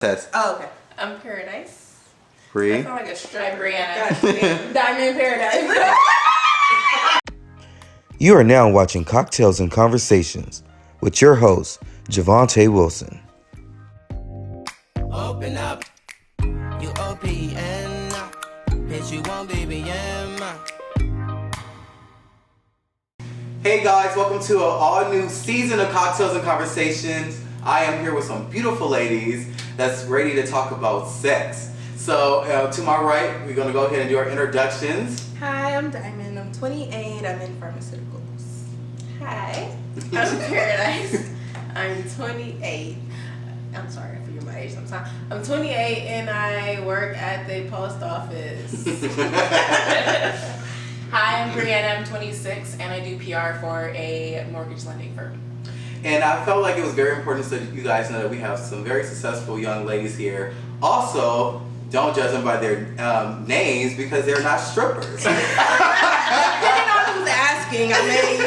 Test. Oh, okay. I'm Paradise. Bree. I sound like a straight Brianna. Diamond Paradise. You are now watching Cocktails and Conversations with your host, Javante Wilson. Open up, you OPN, bitch, you won't BBM. Hey guys, welcome to an all-new season of Cocktails and Conversations. I am here with some beautiful ladies that's ready to talk about sex. So to my right, we're going to go ahead and do our introductions. Hi, I'm Diamond. I'm 28. I'm in pharmaceuticals. Hi, I'm Paradise. I'm 28. I'm sorry, I forget my age sometimes. I'm 28 and I work at the post office. Hi, I'm Brianna. I'm 26 and I do PR for a mortgage lending firm. And I felt like it was very important so that you guys know that we have some very successful young ladies here. Also, don't judge them by their names because they're not strippers. Depending on who's asking, I may,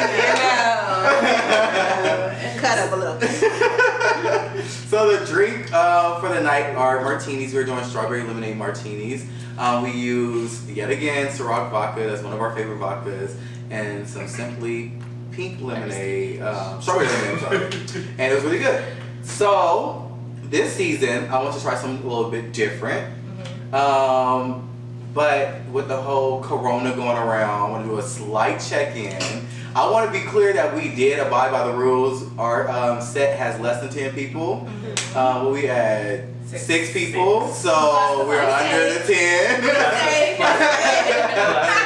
cut up a little bit. So the drink for the night are martinis. We're doing strawberry lemonade martinis. We use, yet again, Ciroc vodka. That's one of our favorite vodkas. And some Simply Pink lemonade, strawberry lemonade, I'm sorry. And it was really good. So this season, I want to try something a little bit different. But with the whole corona going around, I want to do a slight check-in. I want to be clear that we did abide by the rules. Our set has less than 10 people. We had six people, so we're under the 10.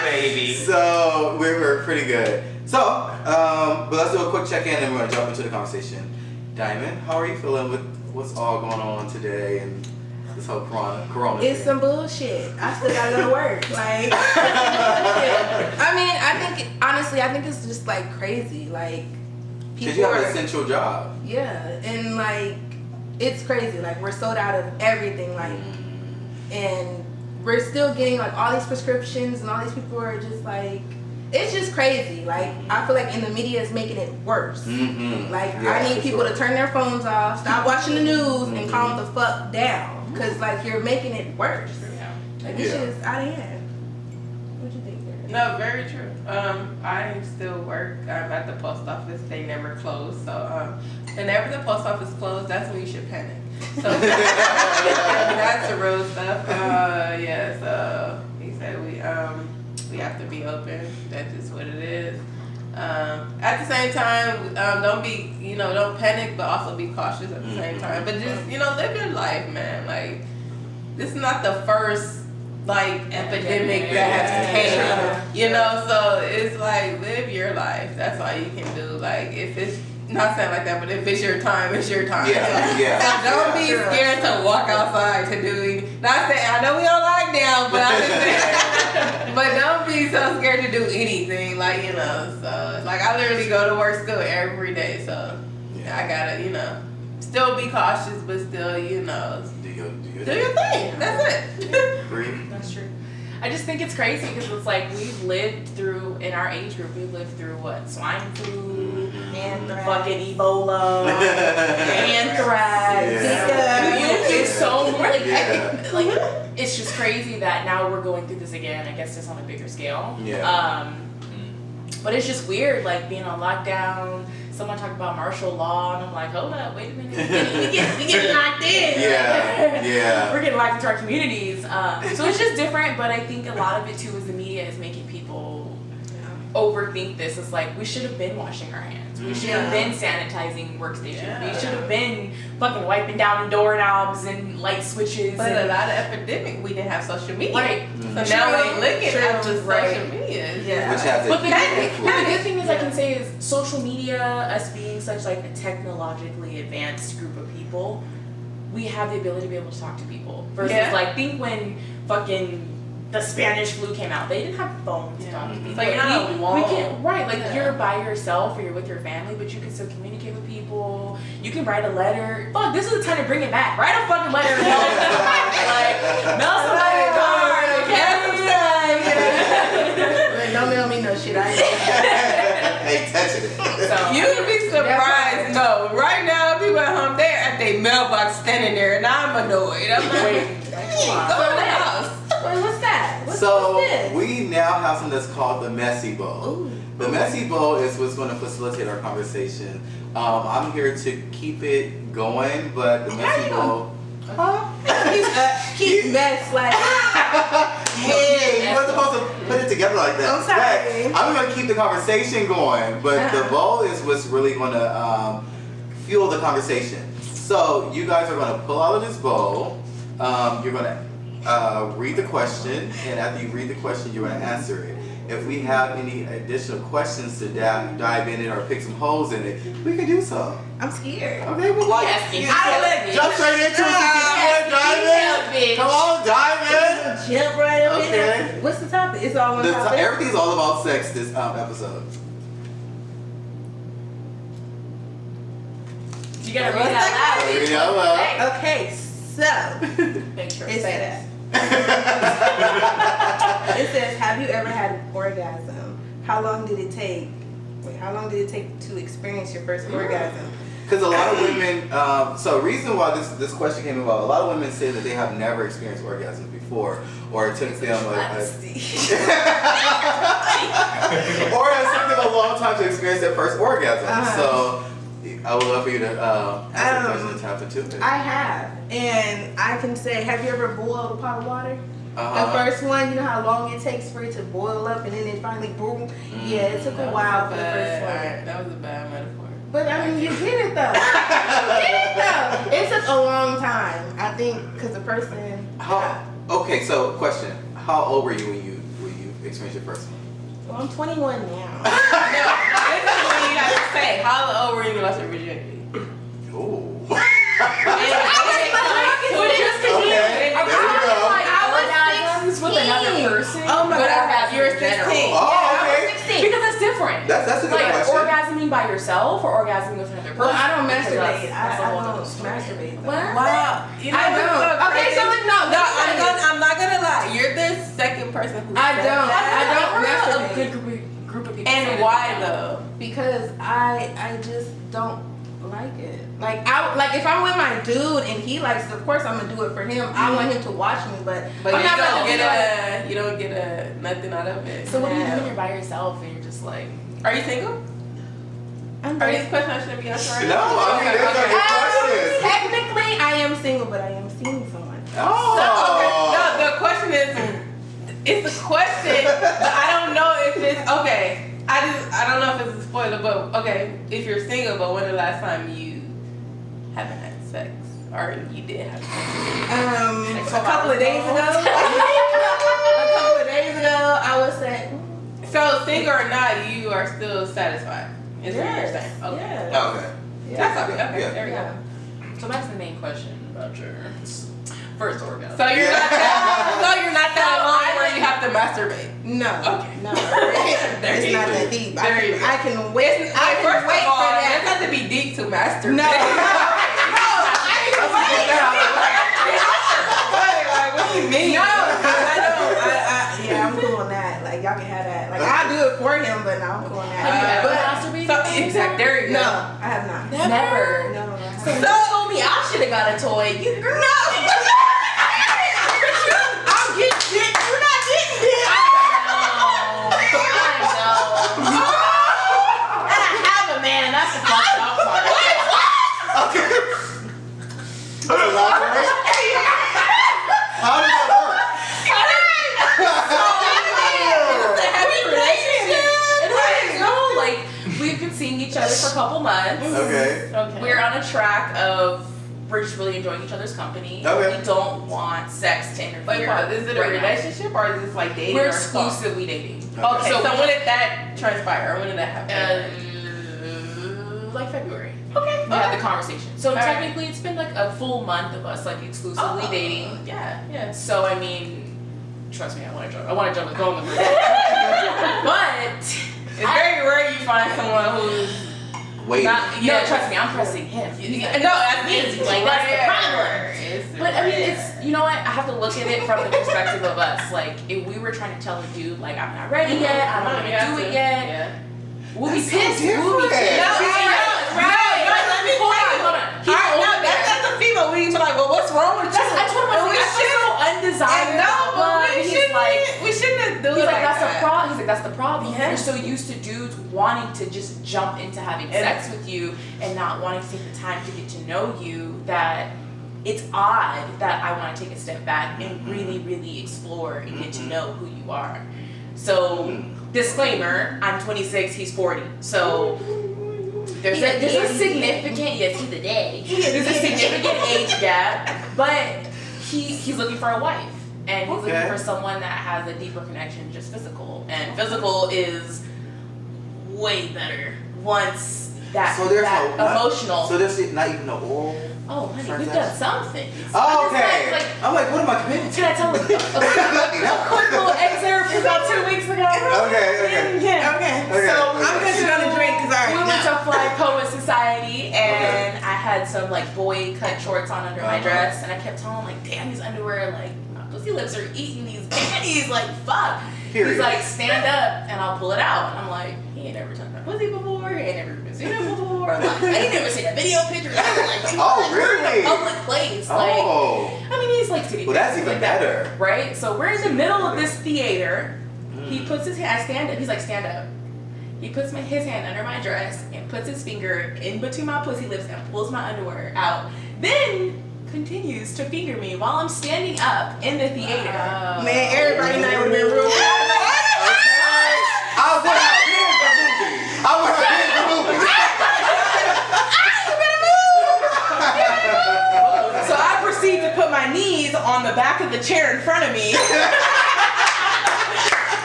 Baby. So we were pretty good. So, but let's do a quick check-in and we're going to jump into the conversation. Diamond, how are you feeling with what's all going on today and this whole corona It's thing? some bullshit. I still gotta go to work. Like, I mean, I think it's just like crazy. Like, Because you have an essential job. Yeah, and like, it's crazy. Like, we're sold out of everything. Like, and we're still getting like all these prescriptions, and all these people are just like, it's just crazy. Like, I feel like in the media is making it worse. Like, Yeah, I need for people sure. to turn their phones off, stop watching the news, and calm the fuck down. Cause like, you're making it worse. Like, this shit is out of hand. What you think, Sarah? No, very true. I still work at the post office. They never close. So whenever the post office closed, that's when you should panic. So that's the real stuff. Yeah. So he said we have to be open. That's just what it is. At the same time, don't panic, but also be cautious at the same time. But just, live your life, man. Like, this is not the first, like, epidemic that has came, so it's like, live your life. That's all you can do. Like, if it's, not saying like that, but if it's your time, it's your time. Yeah. So don't be scared to walk outside to do, not saying, I know we on lockdown, but I'm just saying, but don't be so scared to do anything, like, so, like, I literally go to work school every day, so I gotta, still be cautious, but still, Do your do your thing. That's it. Bree? That's true. I just think it's crazy because it's like we've lived through, in our age group, we've lived through what? Swine flu, fucking Ebola, anthrax. It's so like, it's just crazy that now we're going through this again. I guess just on a bigger scale. Yeah. But it's just weird, like being on lockdown. Someone talked about martial law, and I'm like, hold up, wait a minute, we get locked in. Yeah. We're getting locked into our communities. So it's just different, but I think a lot of it too is the media is making people overthink this. It's like, we should have been washing our hands. We should have been sanitizing workstations. We should have been fucking wiping down doorknobs and light switches. But and a lot of epidemic, we didn't have social media. Right. So now we're looking at the social media. Yeah. Which has But the influence. good thing is I can say is social media, us being such like a technologically advanced group of people, we have the ability to be able to talk to people. Versus like, think when fucking the Spanish flu came out, they didn't have phones to talk to people. So you're not alone. We can't, you're by yourself or you're with your family, but you can still communicate with people. You can write a letter. Fuck, this is the time to bring it back. Write a fucking letter. Mail somebody a card. Don't mail me no shit. I Ain't touching it. So, You'd be surprised. No, right now people at home, they're at their mailbox standing there, and I'm annoyed. I'm like, Wait, go in the house. Wait, what's that? What's this? we now have something that's called the Messy Bowl. Ooh. The Messy Bowl is what's going to facilitate our conversation. I'm here to keep it going, but the Messy Bowl. Keep mess like. Yeah, you weren't supposed to put it together like that. I'm sorry. But I'm going to keep the conversation going, but the bowl is what's really going to fuel the conversation. So you guys are going to pull out of this bowl. You're going to read the question, and after you read the question, you're going to answer it. If we have any additional questions to dive in it or pick some holes in it, we can do so. I'm scared. Okay, well, like, jump straight into it. Dive in. Come on, dive in. Jump right up in Okay. there. What's the topic? It's all on topic. Everything's all about sex this episode. You gotta read that loud. Read it out loud. Okay, so Make sure it say says, it says, have you ever had an orgasm? How long did it take? How long did it take to experience your first orgasm? Because a lot of women, so reason why this question came about, a lot of women say that they have never experienced orgasms before, or it took them or it took them a long time to experience their first orgasm. So I would love for you to answer the question and tap into it. I have, and I can say, have you ever boiled a pot of water? The first one, you know how long it takes for it to boil up and then it finally boom? Yeah, it took a while for the first one. That was a bad metaphor. But I mean, you get it though. You get it though. It took a long time, I think, because the person. Okay, so question: how old were you when you experienced your first one? Well, I'm 21 now. No, this is what you have to say. How old were you when you lost your virginity? Ooh. With another person. Oh my God, you were 16. Oh, okay. Because that's different. That's a good like question. orgasming by yourself or orgasming with another person. Well, I don't Because masturbate. that's a I whole don't other story. masturbate. Though. What? Wow. You know I what's don't. so Okay, crazy? so no, I'm not gonna lie. You're the second person who I said don't. that. I don't A masturbate. good group of people. And why though? Because I just don't like it. Like if I'm with my dude and he likes it, of course I'm gonna do it for him. I want him to watch me, but But I'm you not don't gonna get be like, you don't get nothing out of it. So what do you do No. when you're by yourself and you're just like? Are you single? I'm Are these questions I shouldn't be answering? No, I mean, those are good questions. Technically, I am single, but I am seeing someone. Oh. No, the question is, it's a question, but I don't know if it's okay. I don't know if it's a spoiler, but okay, if you're single, but when the last time you haven't had sex or you did have sex? A couple of days ago. A couple of days ago, I would say. So single or not, you are still satisfied. Is what you're saying? Okay. Yeah. Okay. That's okay. Okay. Yeah. There we go. So that's the main question about your first orgasm. So you're not that alone where you have to masturbate. No. Okay. No. It's not that deep. There you go. I can wait. I can First wait of all, for it that. doesn't have to be deep to masturbate. No. Like, what do you mean? No, I don't. Yeah, I'm cool on that. Like, y'all can have that. Like, I'll do it for him, but no, I'm cool on that. Have you ever But masturbated? So, exactly. There you go. no, I have not. Never. No, I So haven't. you told me I should have got a toy. You girl. No. I'm getting dick. You're not getting dick. I know. And I have a man, and that's the fucked up part. Okay. Elaborate. How does that work? It's a happy relationship. It is. No, like we've been seeing each other for a couple months. Okay. Okay. We're on a track of we're just really enjoying each other's company. Okay. We don't want sex to interfere. Wait, pause. Is it a right now. relationship or is this like dating? We're or stalk? exclusively dating. Okay, so So when did that transpire or when did that happen? Like February. Okay. We had the conversation. So Alright. technically, it's been like a full month of us like exclusively dating. Yeah, yeah. So I mean, trust me, I want to jump. I want to jump the gun. But It's very rare you find someone who's Wait. not. No, trust me, I'm pressing him. no, that's easy. Like that's the problem. It's But I mean, rare. it's, you know what? I have to look at it from the perspective of us. Like, if we were trying to tell a dude, like, I'm not ready yet, I don't want to do it yet, Yeah. we'll be That's so pissed. We'll be different. pissed. No, Right. let me Hold tell on, you. hold on. He's Alright, no, over there. that's a female but we be like, well, what's wrong with you? I told him, I feel so undesirable. We shouldn't do He's it like, that's that. the problem. He's like, that's the problem. Yeah. You're so used to dudes wanting to just jump into having sex with you and not wanting to take the time to get to know you that it's odd that I want to take a step back and really, really explore and get to know who you are. So, disclaimer, I'm 26, he's 40. So, there's a significant, yes, he's a daddy. There's a significant age gap, but he's looking for a wife. And he's looking for someone that has a deeper connection, just physical. And physical is way better once that, So there's that no emotional. So there's not even no oral. Oh, honey, we've done some things. Oh, I'm just okay. like, I'm like, what am I committing to? can I tell a quick little excerpt from about 2 weeks ago? Okay. Yeah. Okay. Okay. So I'm just gonna drink because I We already went know. to Fly Poet Society and I had some like boy cut shorts on under my dress and I kept telling him like, damn, these underwear, like my pussy lips are eating these panties, like fuck. Period. He's like, stand up and I'll pull it out. And I'm like, he ain't never touched my pussy before, he ain't never seen it before. Like, I ain't never seen a video picture. Like, Oh, we're in really? a public place. Like, Oh. I mean, he's like, Well, that's even better. right? So we're in the middle of this theater. He puts his hand, I stand up. He's like, stand up. He puts his hand under my dress and puts his finger in between my pussy lips and pulls my underwear out. Then continues to finger me while I'm standing up in the theater. Man, everybody night would have been real. I would have been the movie. I would have been the movie. So I proceed to put my knees on the back of the chair in front of me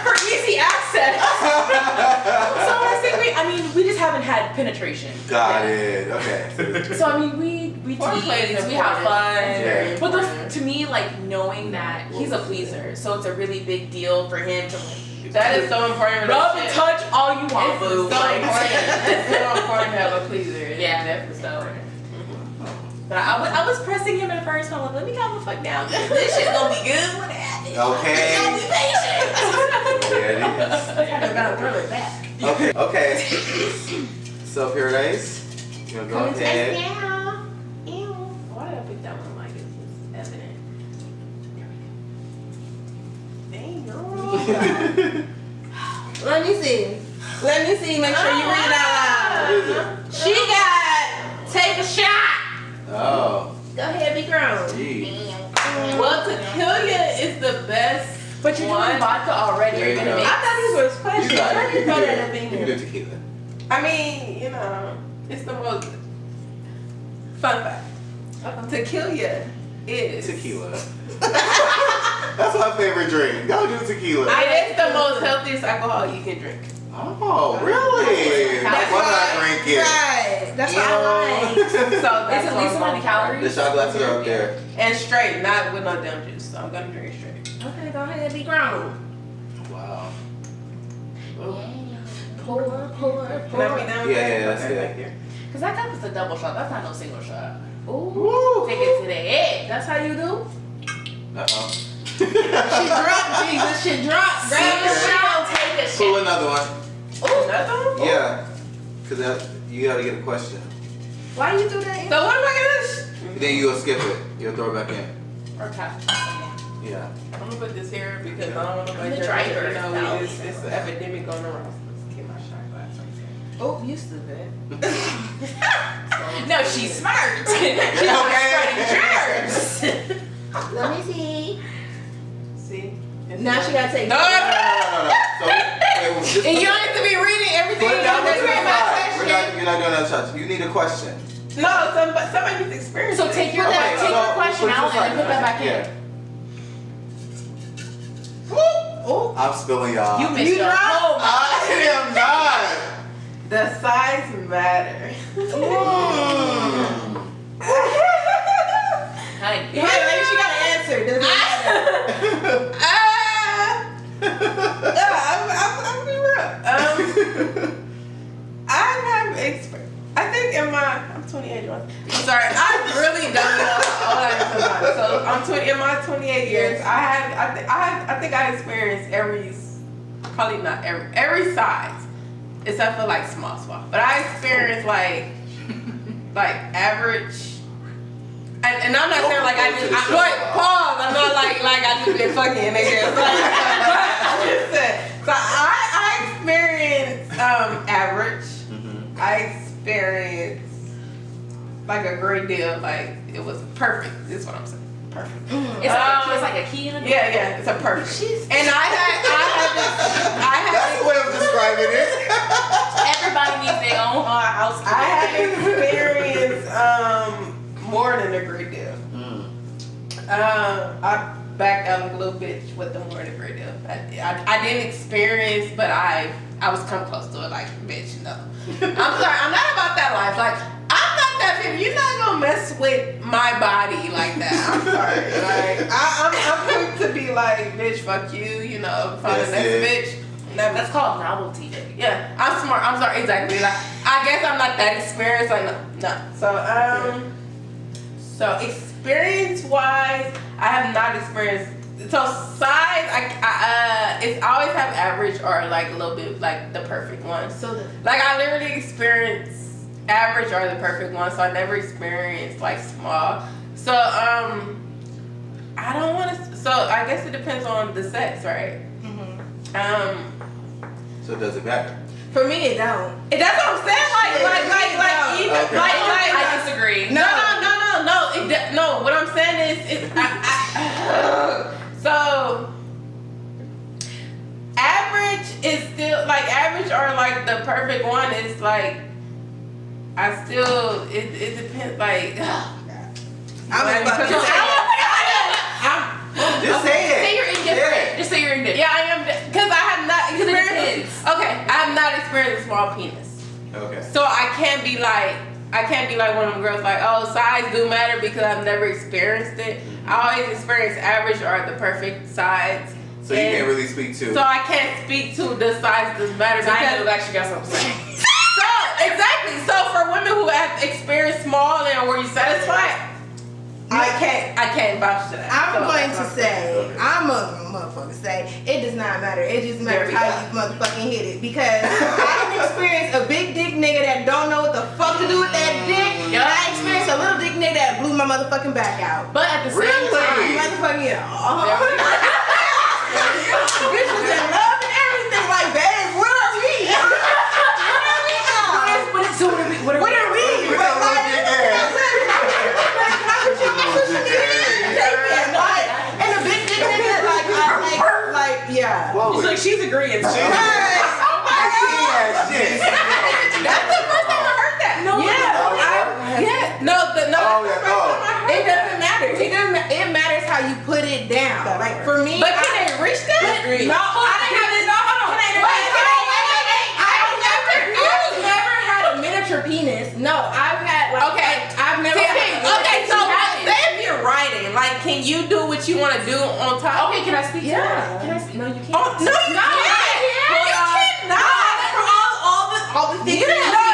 for easy access. So I think we just haven't had penetration. Got it. Okay. So I mean, we Foreplay is tease, we have important. fun. Yeah. But to me, like knowing that he's a pleaser, so it's a really big deal for him to like That is so important. rub and touch all you want, It's boo. so Like, important. It's so important to have a pleaser. Yeah, definitely so. But I was pressing him at first. I'm like, let me calm the fuck down. This shit gonna be good when it happens. Okay. Don't be patient. There it is. I gotta throw it back. Okay. So Paradise, you wanna go ahead? Why did I pick that one? Like it's evident. Dang, girl. Let me see. Let me see. Make sure you read it out What is it? loud. She got take a shot. Oh, Go ahead, be grown. gee. Well, tequila is the best. But you're doing vodka already. There You're you gonna go. make. I thought these were You questions. got How it. do You you know can that do at it. being You can do tequila. I mean, you know, it's the most fun fact. Tequila is Tequila. That's my favorite drink. Go do tequila. It is the most healthiest alcohol you can drink. Oh, really? That's Why not why- drink it? Right. That's what I like. So Is that's it what least I'm amount of going calories? The shot glasses are up there. for. And straight, not with no damn juice. So I'm gonna drink it straight. Okay, go ahead, be grown. Wow. Pour. Can I be down with Yeah, that? yeah, that's Okay, good. thank you. Cause that cup is a double shot. That's not no single shot. Ooh. Woo. Take it to the head. That's how you do? Uh-oh. She drunk, Jesus. She drunk. See, Grab the she shot. don't take a Pull shot. another one. Another one? Yeah. Because you got to get a question. Why you do that? So what am I gonna? Then you'll skip it. You'll throw it back in. Or tap. Yeah. I'm gonna put this here because I don't want to The make driver. You know, it's an epidemic going around. Let's get my shot glass right here. Oh, you stupid. No, she's smart. She's not spreading germs. Let me see. See? Now she gotta take. No. No. So, wait, just And you don't have to be reading everything. put it down That's to the my side. question. You're not doing that touch. You need a question. No, somebody needs experience. So take your Okay, take so your question put out this and then put that back in. Yeah. Oh, I'm spilling y'all. You missed You your dropped- whole I am not. the size matter. honey. Hey, like she got an answer. Doesn't matter. I'm be real. I have experience. I think I'm 28 years old. I'm sorry, I really don't know how old I am. So I'm 20 in my 28 years. I think I experienced probably not every size, except for like small. But I experienced like average And I'm not saying like I just pause. I'm not like I just been fucking niggas. Like, I just said. So I experienced average. Mm-hmm. I experienced like a great deal. Like it was perfect. Is what I'm saying. Perfect. It's like a key in a door. Yeah, it's a perfect. And I had That's the way of describing it. Everybody needs their own house. I have experienced more than a great deal. I backed out like a little bitch with the more than a great deal. I didn't experience, but I was come close to it. Like, bitch, no. I'm sorry, I'm not about that life. Like, I'm not that bitch. You're not gonna mess with my body like that. I'm sorry. Like, I'm quick to be like, bitch, fuck you. You know, find the next bitch. That's called novelty. Yeah, I'm smart. I'm sorry, exactly. Like, I guess I'm not that experienced. Like, no. So experience-wise, I have not experienced. So size, it's always have average or like a little bit like the perfect one. So Like I literally experienced average or the perfect one. So I never experienced like small. So I don't want to. So I guess it depends on the sex, right? So does it matter? for me, it don't. That's what I'm saying. Even Okay. I disagree. No. No, what I'm saying is, so average is still like average or like the perfect one is like I still it depends like. Just say it. Say you're indifferent. Yeah. Just say you're indifferent. Yeah, I am because I have not Because it experienced. depends. Okay, I have not experienced a small penis. Okay. So I can't be like one of them girls like, oh, size do matter because I've never experienced it. I always experience average or the perfect size. So you can't really speak to. So I can't speak to the size does matter I know because actually got something to say. so exactly. So for women who have experienced small and were you satisfied? I can't vouch to that. I'm So going that's to what say, Okay. I'm a motherfucker say, it does not matter. It just matters There we how go. you motherfucking hit it. Because I can experience a big dick nigga that don't know what the fuck to do with that dick. And I experienced a little dick nigga that blew my motherfucking back out. But at the same Really? time, Motherfucking bitch was in love and everything. Like, babe, where are we? What are we? You got a little dick ass. And a big dick nigga, yeah. Whoa. it's like she's agreeing. She has shit. That's the first time I heard that. No, Yeah. It doesn't matter. It matters how you put it down. Like for me, But can they reach that? no, I didn't have this. No, hold on. I've never had a miniature penis. No, I've had like. Okay. I've never. Okay, so say if you're writing, like, can you do what you want to do on top? Okay, can I speak Yeah. to that? Can I speak? No, you can't. Oh, no, you can't. You cannot. For all the things. You didn't know.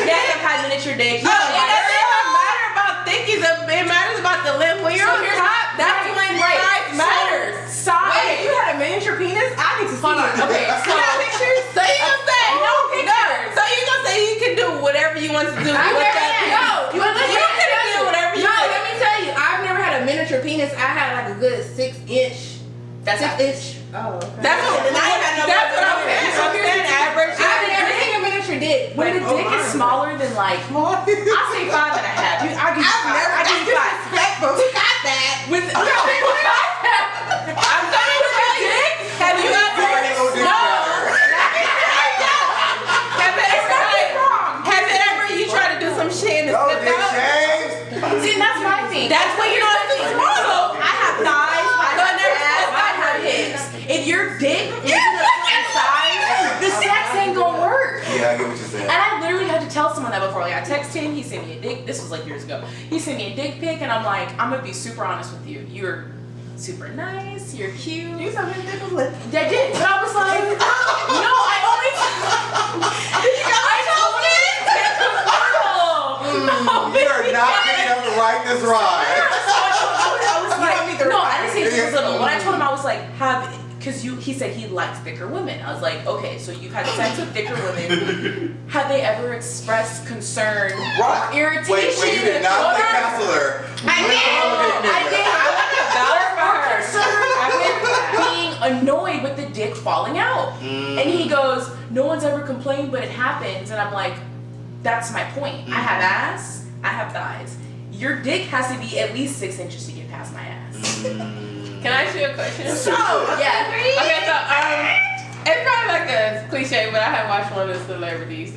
Yes, I've had miniature dick. It doesn't matter about thickies. It matters about the length. When you're So on here's- top, that's when size matters. Wait, you had a miniature penis? I need to see Hold on. it. Okay, You got pictures? So you gonna say No pictures. So you gonna say you can do whatever you want to do with that penis? You can do whatever you No, want. let me tell you, I've never had a miniature penis. I had like a good 6-inch. That's 6-inch. Oh, okay. That's what Then I ain't had no that's what I'm saying. miniature I'm saying average. I've never seen a miniature dick. When the dick is smaller than like, I say 5.5. I give you 5. I give you 5. Respectful. Who got that? With I'm gonna tell you. Have you ever? No. Have it ever? You try to do some shit and No, slip dick out? change. See, that's my thing. That's when you know it's small. I have thighs, I So have there's ass, no I have hips. If your dick isn't the same size, the sex ain't gonna work. Yeah, I get what you're saying. And I literally had to tell someone that before. Like I texted him, he sent me a dick. This was like years ago. He sent me a dick pic, and I'm like, I'm gonna be super honest with you. You're super nice. You're cute. You saw his dick was lit. They did, but I was like, no, I only. I told him You are not picking up the right this ride. I was like, no, I didn't say it was little. When I told him, I was like, he said he likes thicker women. I was like, okay, so you've had sex with thicker women. Have they ever expressed concern What? or irritation? Wait, you did not Hold play on. Counselor. I did. Being annoyed with the dick falling out. And he goes, no one's ever complained, but it happens. And I'm like, that's my point. I have ass, I have thighs. Your dick has to be at least 6 inches to get past my ass. Can I ask you a question? So, Yeah. Okay, so it's probably like a cliche, but I have watched one of the celebrities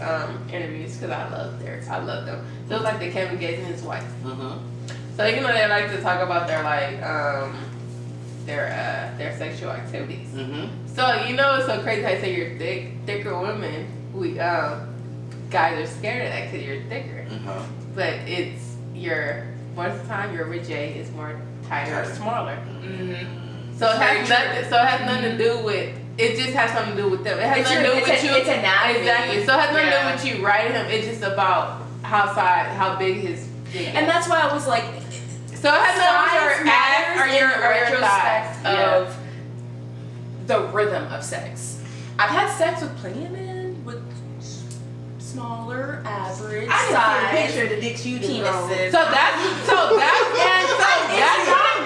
interviews because I love them. So it was like the Kevin Gates and his wife. So you know they like to talk about their like their sexual activities. So you know it's so crazy how you say you're thicker women. We guys are scared of that because you're thicker, but it's most of the time your vajay is more tighter or smaller. So it has nothing to do with. It just has something to do with them. It has nothing to do with you. It's anatomy. Exactly. So it has nothing to do with you riding him. It's just about how big his dick is. And that's why I was like, So it has nothing to do with your ass or your thighs. Of the rhythm of sex. I've had sex with plenty of men with smaller, average I can see a size picture of the dicks you do. penises. So that's what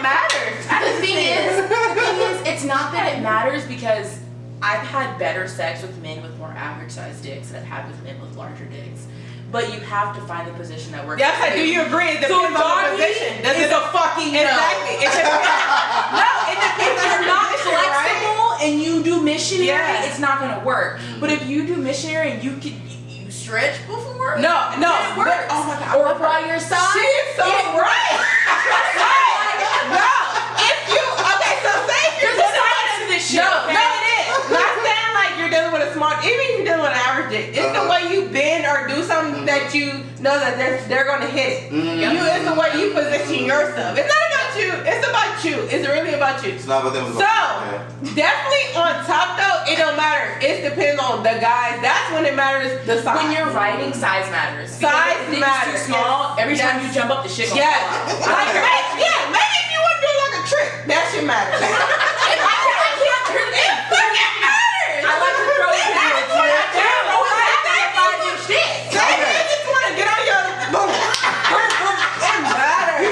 matters. The thing is, it's not that it matters because I've had better sex with men with more average sized dicks than I've had with men with larger dicks. But you have to find the position that works. Yes, for I do. You agree? It depends on the doggy position. is a fucking no. Exactly. It depends. No, it depends. If you're not flexible right? and you do missionary, Yeah. it's not gonna work. But if you do missionary and you stretch before, No. then it works. Oh my God. Or by your side, She is so it right. No. If you so say if you're There's a dealing science to this shit. No, it is. Not saying like you're dealing with a small. Even if you're dealing with an average dick, it's the way you bend or do something that you know that they're gonna hit it. It's the way you position yourself. It's not about you. It's about you. It's really about you. It's not about them. So definitely on top though, it don't matter. It depends on the guys. That's when it matters. The size. When you're riding, size matters. Size Because if it's matters. too small, every time Yes. you jump up, the shit gonna Yes. fall out. Like, maybe if you want to do like a trick, that shit matters. I can't turn it. It fucking matters. I like to throw it down. That's what I do. Say you just want to get on your boom. It matters.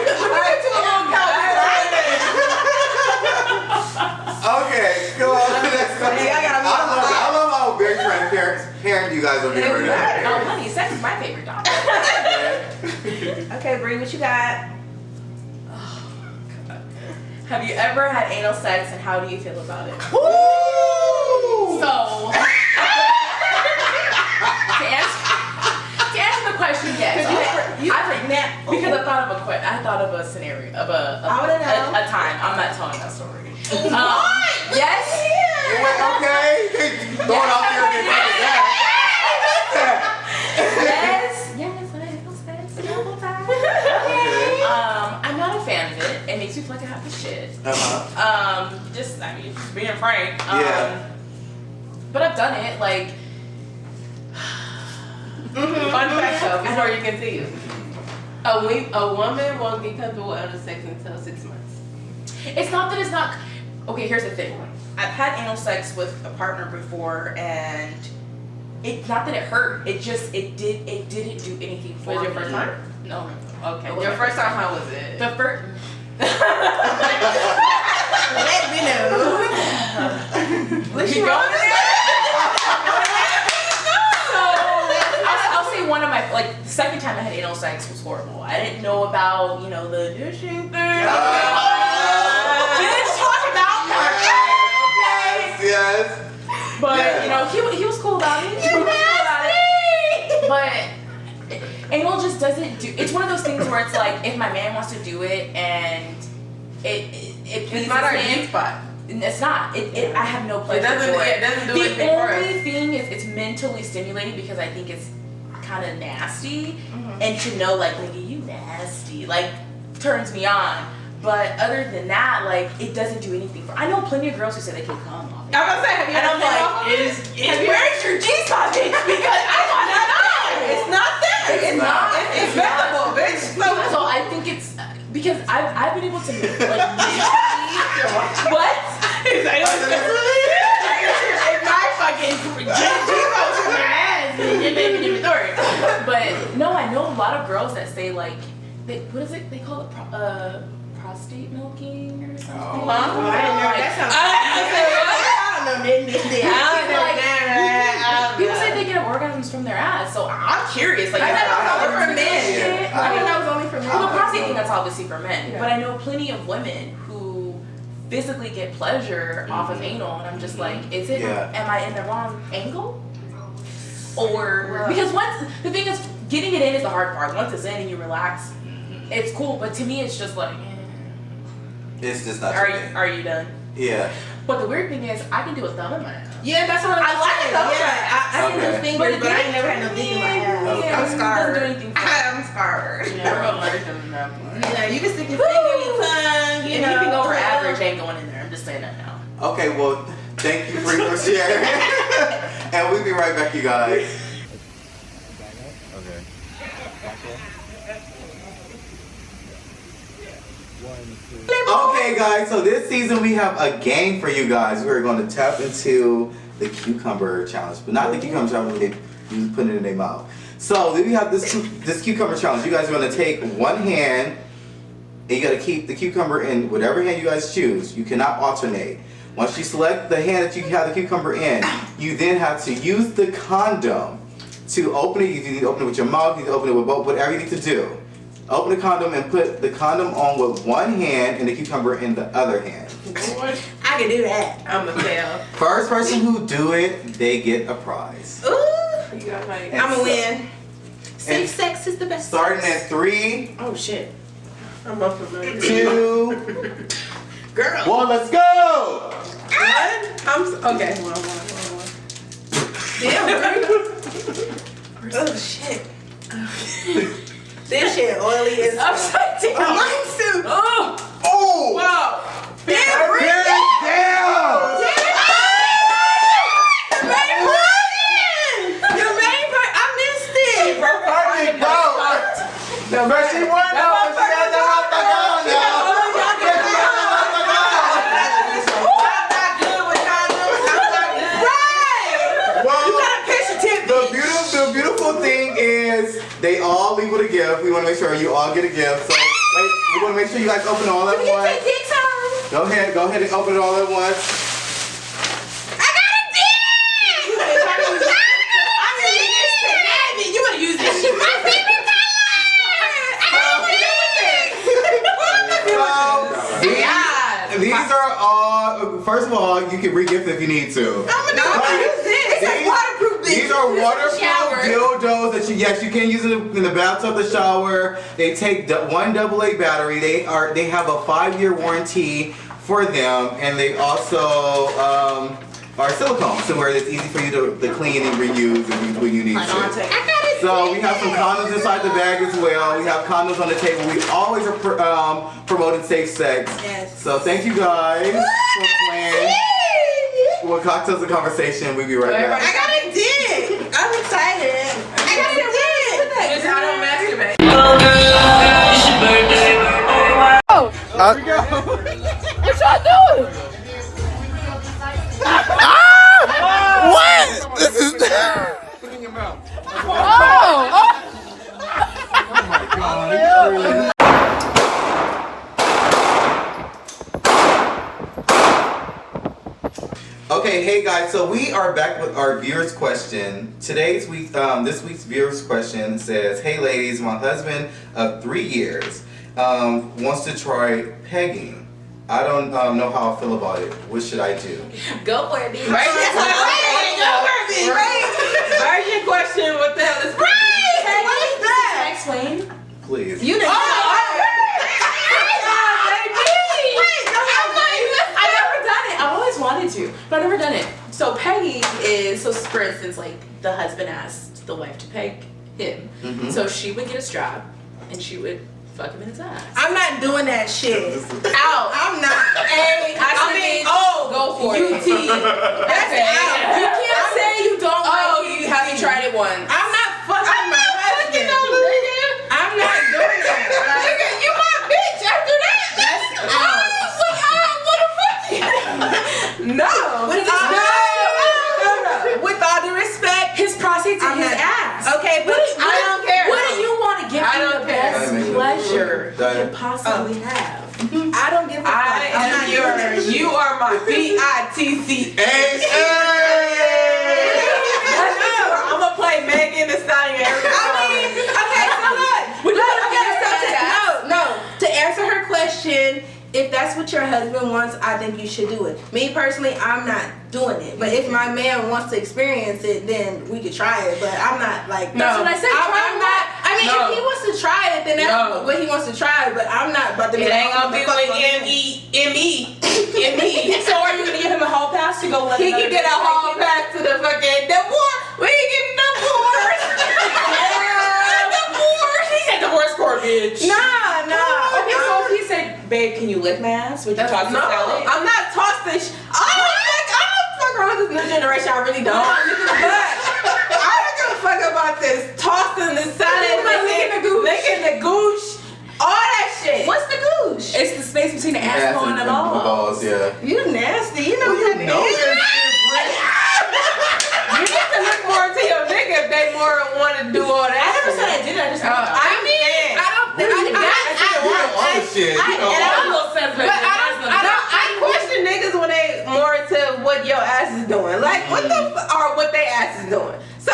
Okay, go on to the next question. Hey, I love how very transparent you guys are being right now. Oh, honey, sex is my favorite topic. Okay, Bree, what you got? Have you ever had anal sex and how do you feel about it? Woo! So, to answer the question, yes. Because I thought of a scenario, of I wanna know. a time. I'm not telling that story. Yes. Wait, okay. Going off here and Yes, I anal sex a couple times. I'm not a fan of it. It makes me feel like I have to shit. Just being frank. Yeah. But I've done it, like. Fun fact though, before you continue. A woman won't get comfortable with other sex until 6 months. It's not that it's not. Okay, here's the thing. I've had anal sex with a partner before, and it's not that it hurt. It didn't do anything for me. Was your first time? No. Okay. It was Your my first time, how was it? The first. Let me know. What's you wrong with I'll say one of my, like, the second time I had anal sex was horrible. I didn't know about, the dishing thing. Let's talk about that. Yes. But, he was cool about it. But anal just doesn't do, it's one of those things where it's like, if my man wants to do it and it pleases It's not our him, G spot. it's not. I have no pleasure doesn't- for it. it doesn't do the anything for only us. thing is it's mentally stimulating because I think it's kind of nasty, and to know like nigga you nasty like turns me on. But other than that, like it doesn't do anything for. I know plenty of girls who say they can come off it. I'm gonna say, have you And I'm like, where's your G-spot, bitch? Because I want to know. It's not there. It's not. It's visible, bitch. So So I think it's because I've been able to like what? It's like, my fucking It may be a different story. But no, I know a lot of girls that say like, what is it? They call it prostate milking or something. I didn't know that sounds. People say they get orgasms from their ass, so I'm curious. Like, I thought that was for only for men. men. I think that was only for men. Well, the prostate thing, that's obviously for men. Yeah. But I know plenty of women who physically get pleasure off of anal, and I'm just like, is it? Yeah. Am I in the wrong angle? Or because once the thing is, getting it in is the hard part. Once it's in and you relax, it's cool. But to me, it's just like, It's just not your thing. are you done? Yeah. But the weird thing is, I can do a thumb in my ass. Yeah, that's what I like it though. Yeah, I can Okay. do fingers, but I ain't never had no dick in my ass. Okay. I'm scarred. Doesn't do anything for me. I'm scarred. Yeah, we're allergic to that part. Yeah, you can stick your finger in your tongue, you If know. anything over average ain't going in there. I'm just saying that now. Okay, well, thank you for your sharing. And we'll be right back, you guys. Okay. Okay, guys, so this season we have a game for you guys. We're going to tap into the cucumber challenge, but not the cucumber challenge when they you put it in their mouth. So then we have this cucumber challenge. You guys are going to take one hand, and you got to keep the cucumber in whatever hand you guys choose. You cannot alternate. Once you select the hand that you have the cucumber in, you then have to use the condom to open it. You need to open it with your mouth. You need to open it with both, whatever you need to do. Open the condom and put the condom on with one hand and the cucumber in the other hand. I can do that. I'm a fail. First person who do it, they get a prize. Ooh, You got like. And I'm a so- win. safe sex is the best. Starting at 3, Oh shit. I'm up for mine. 2, Girl. 1, let's go! Okay. Damn. Oh shit. This shit oily as Upside down. Mine too. Oh! Oh! Wow. Damn, Bring it down! I missed it. Perfect, bro! But she won though! She got the motherfucker on now! The beautiful thing is they all leave with a gift. We want to make sure you all get a gift. So we want to make sure you guys open it all at once. Go ahead and open it all at once. These are all. First of all, you can re-gift if you need to. These are waterproof dildos that you can use in the bathtub, the shower. They take one AA battery. They have a 5-year warranty for them, and they also are silicone, so where it's easy for you to clean and reuse when you need to. So we have some condoms inside the bag as well. We have condoms on the table. We always are promoting safe sex. Yes. So thank you guys for playing. With Cocktails and Conversation, we'll be right back. I got a dick. I'm excited. I got a dick. It's how I don't masturbate. Here we go. What y'all doing? What? This is. Okay, hey guys, so we are back with our viewers question. This week's viewers question says, "Hey ladies, my husband of 3 years wants to try pegging. I don't know how I feel about it. What should I do?" Go for it, bitch. Virgin question. What the hell is Can I explain? Please. You know. I've never done it. I've always wanted to, but I've never done it. So pegging is, for instance, like the husband asked the wife to peg him. Mhm. So she would get a strap and she would fuck him in his ass. I'm not doing that shit. Out. I'm not. Go for it. UT. That's Okay. out. You can't say you don't Oh, like have you tried it once? I'm not fucking my husband. I'm not doing that. Like, You my bitch after that. that's out. possibly have? I don't give a fuck. You are my BITC. Hey, I'm gonna play Megan Thee Stallion every time. To answer her question, if that's what your husband wants, I think you should do it. Me personally, I'm not doing it. But if my man wants to experience it, then we could try it. But I'm not like That's what I said. I'm not. I mean, No. if he wants to try it, then that's No. what he wants to try. But I'm not about to be It like, ain't gonna be with M.E. So are you gonna give him a hall pass to go let He another can get a bitch hall take pass to the fucking divorce. We ain't getting divorced. Divorce. He said divorce court, bitch. Nah. Okay, so if he said, babe, can you lick my ass? Would you talk to No, Sally? I'm not tossing. I don't fuck around with this new generation. I really don't. But I don't give a fuck about this tossing the salad, licking the gooch, all that shit. What's the gooch? It's the space between the asshole and the balls. Yeah. You nasty. You know You that. know that shit, You need to look more into your nigga if they more want to do all that. I never said I did it, I just I mean, I don't think All the shit. You know. I question niggas when they more into what your ass is doing, like what the or what they ass is doing. So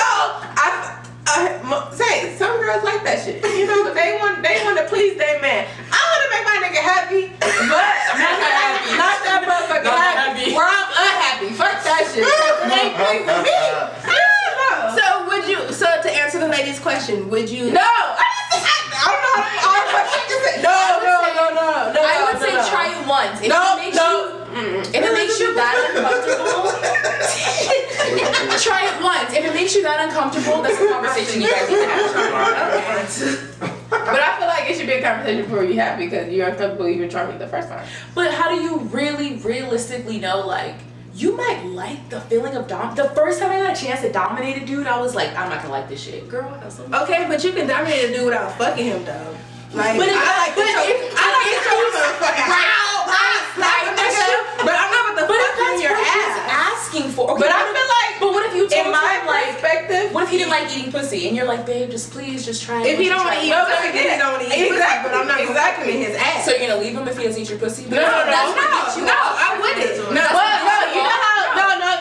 say some girls like that shit. You know, they want to please their man. I want to make my nigga happy, but not that motherfucker happy. Where I'm unhappy. Fuck that shit. It ain't pleasing me. So to answer the lady's question, would you? No, I don't know how to no. I would say try it once. If it makes you that uncomfortable, try it once. If it makes you that uncomfortable, that's a conversation you guys need to have. But I feel like it should be a conversation before you have because you're uncomfortable even trying it the first time. But how do you really realistically know, like, you might like the feeling of the first time I got a chance to dominate a dude, I was like, I'm not gonna like this shit. Girl, I got something. Okay, but you can dominate a dude without fucking him though. Like, But if- I like but to if- but I'm not about to But if fuck in that's your what he's ass. asking for, okay, But I feel like, but what if you told in my him, like, perspective, what if he didn't like eating pussy and you're like, babe, just please, just try it. If he don't want to eat No, pussy, then he don't want to eat pussy. Exactly, But I'm not gonna fuck him in his ass. So you're gonna leave him if he doesn't eat your pussy? No, I wouldn't.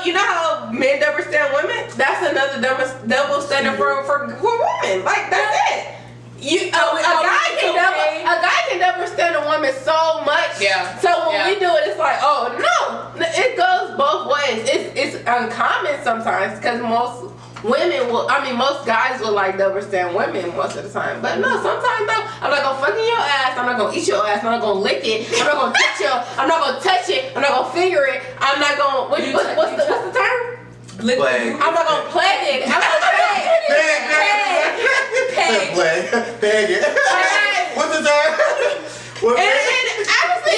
You know how men double stand women? That's another double standard for women. Like that's it. A guy can double stand a woman so much. Yeah. So when we do it, it's like, oh no, it goes both ways. It's uncommon sometimes because most guys will like double stand women most of the time. But no, sometimes though, I'm not gonna fuck in your ass. I'm not gonna eat your ass. I'm not gonna lick it. I'm not gonna touch it. I'm not gonna touch it. I'm not gonna finger it. I'm not gonna. What's the term? Play. I'm not gonna play it. I'm gonna play it. Bag it. What's the term? What? And honestly,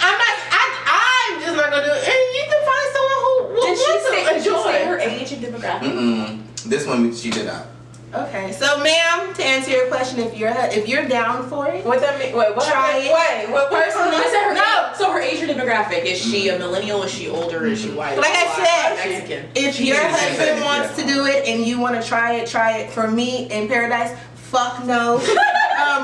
I'm just not gonna do it. And you can find someone who will Did she enjoy. say her age and demographic? This one she did not. Okay, so ma'am, to answer your question, if you're down for it, What that mean? Wait, what? Try it. Wait, what person? I said her No. age. So her age or demographic. Is she a millennial? Is she older? Is she white? Like I said, Mexican. if your didn't say husband that, wants to do it and you want to try it. For me in paradise, fuck no.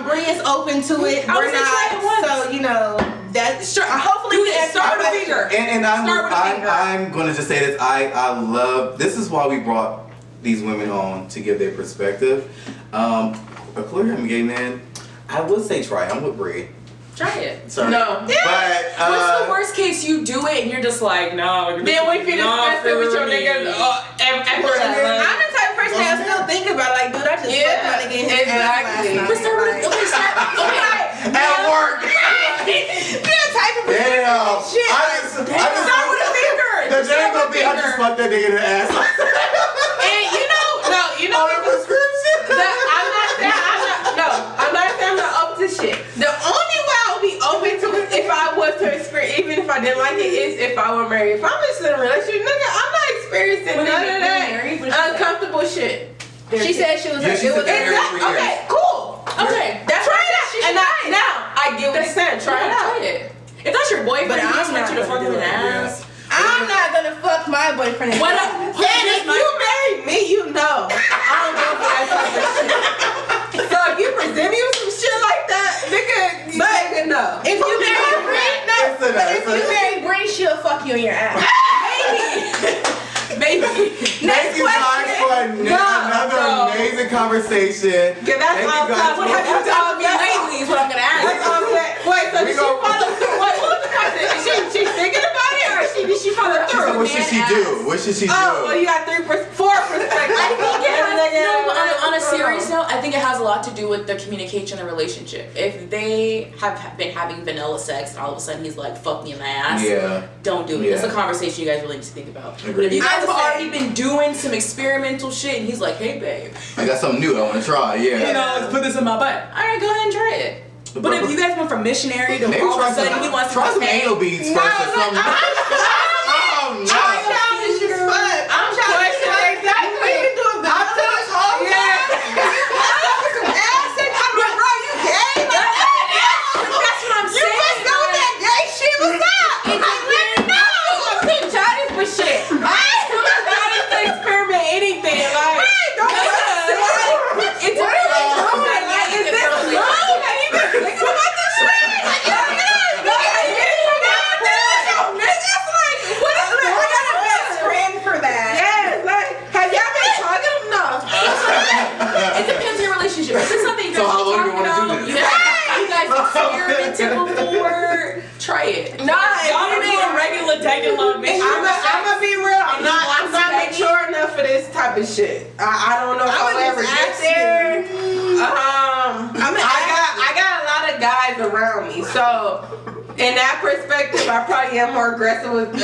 Bree is open to it. I We're would say try it once. not. So you know that. Hopefully, Do we this. answer Start your with a question. finger. And Start with a finger. I'm gonna just say this. I love. This is why we brought these women on to give their perspective. Clearly, I'm a gay man. I would say try. I'm with Bree. Try it. Sorry. No. But What's the worst case you do it and you're just like, no. Then we feel disgusted with your nigga after that. I'm the type of person that still think about like, dude, I just fucked my nigga in his ass exactly. last But night. start with okay. at work. You're the type of person. Damn. Shit. I just Start with a finger. The day gonna be I just fucked that nigga in the ass. And you know, On the prescription. I'm not saying I'm not open to shit. The only way I would be open to it if I was to experience, even if I didn't like it, is if I were married. If I'm just in a relationship, nigga, I'm not experiencing none of that uncomfortable shit. She said she was Yeah, like, she it was said that. exactly. Okay, cool. Okay. That's Try right. that. She And should now I get what you're saying. Try it out. Try it. If that's your boyfriend, But he just I'm wants you to not fuck gonna him in the do it. ass. I'm not gonna fuck my boyfriend. What up? And if you marry me, you know I don't go for that type of shit. So if you present me with some shit like that, nigga, but no. If you marry Bree, no. It's a no, But if it's a you no. marry Bree, she'll fuck you in your ass. Maybe. Thank you guys for another amazing conversation. Yeah, that's Thank you all. guys What for- have you done Me lately is what I'm gonna ask. That's all I'm saying. Wait, so We did she go- follow through? What was the question? Is she thinking about it, or did she follow She said, through? what should she do? What should she do? Oh, well, you got 4 perspectives. I think it has, on a serious note, I think it has a lot to do with the communication and relationship. If they have been having vanilla sex and all of a sudden he's like, fuck me in the ass, Yeah. don't do it. Yeah. It's a conversation you guys really need to think about. But Agreed. if you guys have I would say- already been doing some experimental shit and he's like, hey babe, I got something new I want to try. Yeah. you know, let's put this in my butt. Alright, go ahead and try it. But if you guys went from missionary to Maybe all try of a sudden some, he wants to try some pay, anal beads first or something. Oh no. childish as fuck. I'm childish. Exactly. We've been doing the whole time. Some ass sex. I'm like, bro, you gay? that's what I'm You saying. must know that gay shit was up. I didn't know. I'm too childish for shit. I ain't childish to experiment anything. Like, don't It's a like, is this wrong? Have you been thinking about this shit? Like, you don't know. Have you been thinking about this? Yo, niggas, like, what is that? I got a best friend for that. Yes, like, have y'all been talking? No. It depends on your relationship. If it's something you guys So how long do you talking wanna do about, this? you guys experimented before, try it. No, Y'all been doing regular dating long mission. I'm gonna be real. I'm not mature enough for this type of shit. I don't know if I'll ever get there. I got a lot of guys around me, so in that perspective, I probably am more aggressive with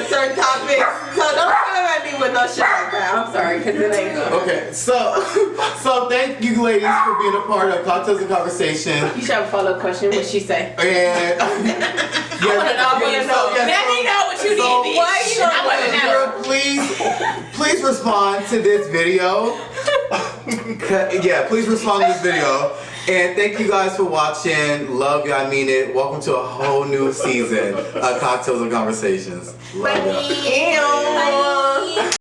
certain topics. So don't come at me with no shit like that. I'm sorry, because it ain't good. Okay, so thank you ladies for being a part of Cocktails and Conversation. You should have a follow-up question. What'd she say? And I wanna know. Let me know what you need. I wanna know. Please respond to this video. Yeah, please respond to this video. And thank you guys for watching. Love you, I mean it. Welcome to a whole new season of Cocktails and Conversations. Love you. Ew.